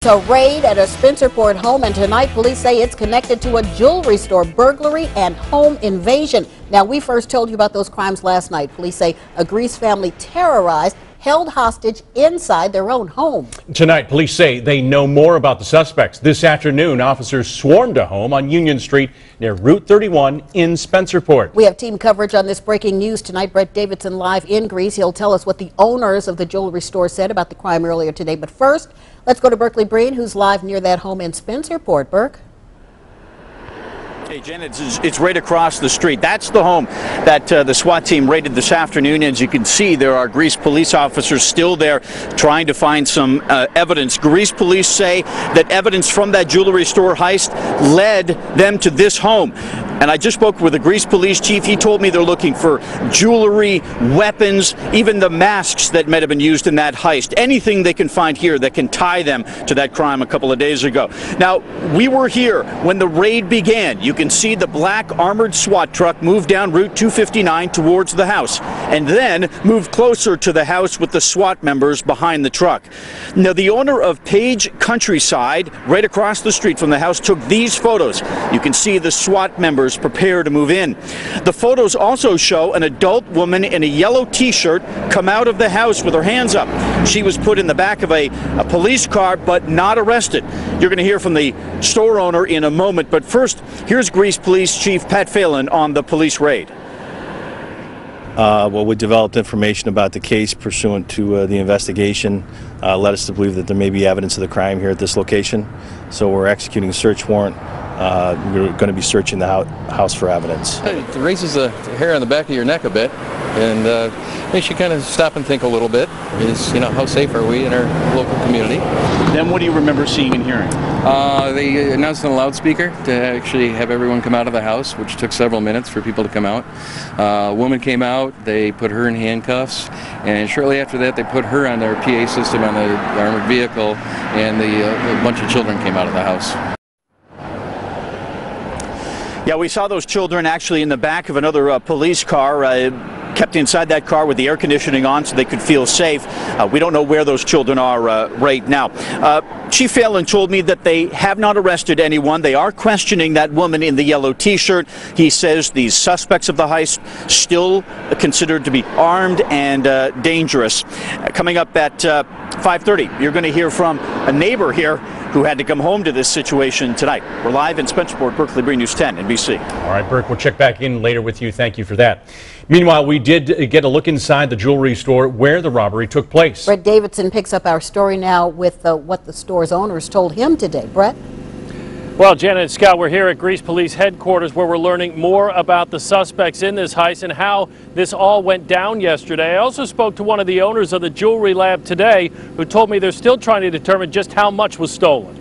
A raid at a Spencerport home, and tonight police say it's connected to a jewelry store burglary and home invasion. Now, we first told you about those crimes last night. Police say a Grease family terrorized, held hostage inside their own home. Tonight, police say they know more about the suspects. This afternoon, officers swarmed a home on Union Street near Route 31 in Spencerport. We have team coverage on this breaking news tonight. Davidsen live in Grease. He'll tell us what the owners of the jewelry store said about the crime earlier today. But first, let's go to Berkeley Brean, who's live near that home in Spencerport. Burke. Hey, Jen, it's right across the street. That's the home that the SWAT team raided this afternoon. As you can see, there are Grease police officers still there trying to find some evidence. Grease police say that evidence from that jewelry store heist led them to this home. And I just spoke with the Grease police chief. He told me they're looking for jewelry, weapons, even the masks that might have been used in that heist. Anything they can find here that can tie them to that crime a couple of days ago. Now, we were here when the raid began. You can see the black armored SWAT truck move down Route 259 towards the house and then move closer to the house with the SWAT members behind the truck. Now, the owner of Page Countryside, right across the street from the house, took these photos. You can see the SWAT members prepare to move in. The photos also show an adult woman in a yellow t-shirt come out of the house with her hands up. She was put in the back of a police car but not arrested. You're going to hear from the store owner in a moment, but first, here's Grease Police Chief Pat Phelan on the police raid. Well, we developed information about the case pursuant to the investigation, led us to believe that there may be evidence of the crime here at this location. So we're executing a search warrant. We're going to be searching the house for evidence. It raises the hair on the back of your neck a bit, and makes you kind of stop and think a little bit. Is, you know, how safe are we in our local community? Then what do you remember seeing and hearing? They announced on a loudspeaker to actually have everyone come out of the house, which took several minutes for people to come out. A woman came out, they put her in handcuffs, and shortly after that they put her on their PA system on the armored vehicle, and a bunch of children came out of the house. Yeah, we saw those children actually in the back of another police car, kept inside that car with the air conditioning on so they could feel safe. We don't know where those children are right now. Chief Phelan told me that they have not arrested anyone. They are questioning that woman in the yellow t-shirt. He says these suspects of the heist still considered to be armed and dangerous. Coming up at 5:30, you're going to hear from a neighbor here who had to come home to this situation tonight. We're live in Spencerport, Berkeley, Brean News 10, NBC. All right, Burke, we'll check back in later with you. Thank you for that. Meanwhile, we did get a look inside the jewelry store where the robbery took place. Brett Davidsen picks up our story now with what the store's owners told him today. Brett? Well, Janet and Scott, we're here at Grease Police Headquarters where we're learning more about the suspects in this heist and how this all went down yesterday. I also spoke to one of the owners of the jewelry lab today who told me they're still trying to determine just how much was stolen.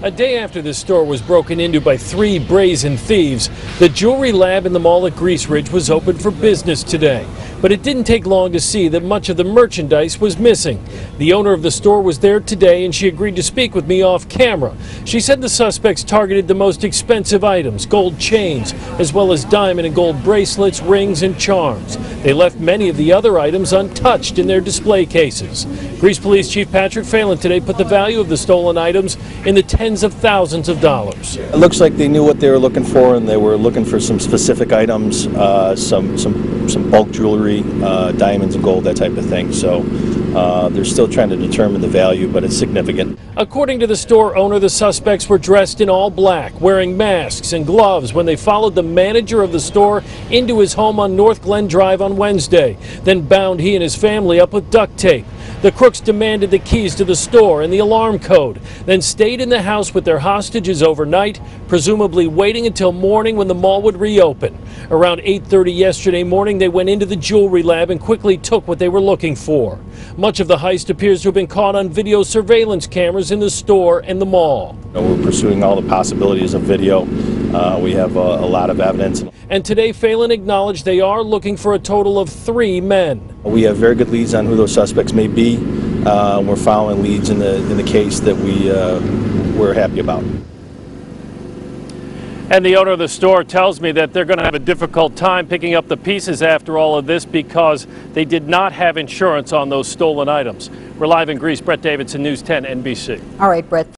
A day after the store was broken into by 3 brazen thieves, the jewelry lab in the mall at Grease Ridge was open for business today. But it didn't take long to see that much of the merchandise was missing. The owner of the store was there today and she agreed to speak with me off camera. She said the suspects targeted the most expensive items, gold chains, as well as diamond and gold bracelets, rings, and charms. They left many of the other items untouched in their display cases. Grease Police Chief Patrick Phelan today put the value of the stolen items in the tens of thousands of dollars. It looks like they knew what they were looking for, and they were looking for some specific items, some bulk jewelry, diamonds and gold, that type of thing. So they're still trying to determine the value, but it's significant. According to the store owner, the suspects were dressed in all black, wearing masks and gloves when they followed the manager of the store into his home on North Glen Drive on Wednesday, then bound he and his family up with duct tape. The crooks demanded the keys to the store and the alarm code, then stayed in the house with their hostages overnight, presumably waiting until morning when the mall would reopen. Around 8:30 yesterday morning, they went into the jewelry lab and quickly took what they were looking for. Much of the heist appears to have been caught on video surveillance cameras in the store and the mall. We're pursuing all the possibilities of video. We have a lot of evidence. And today, Phelan acknowledged they are looking for a total of 3 men. We have very good leads on who those suspects may be. We're following leads in the case that we're happy about. And the owner of the store tells me that they're going to have a difficult time picking up the pieces after all of this because they did not have insurance on those stolen items. We're live in Greece. Brett Davidsen, News 10 NBC. All right, Brett.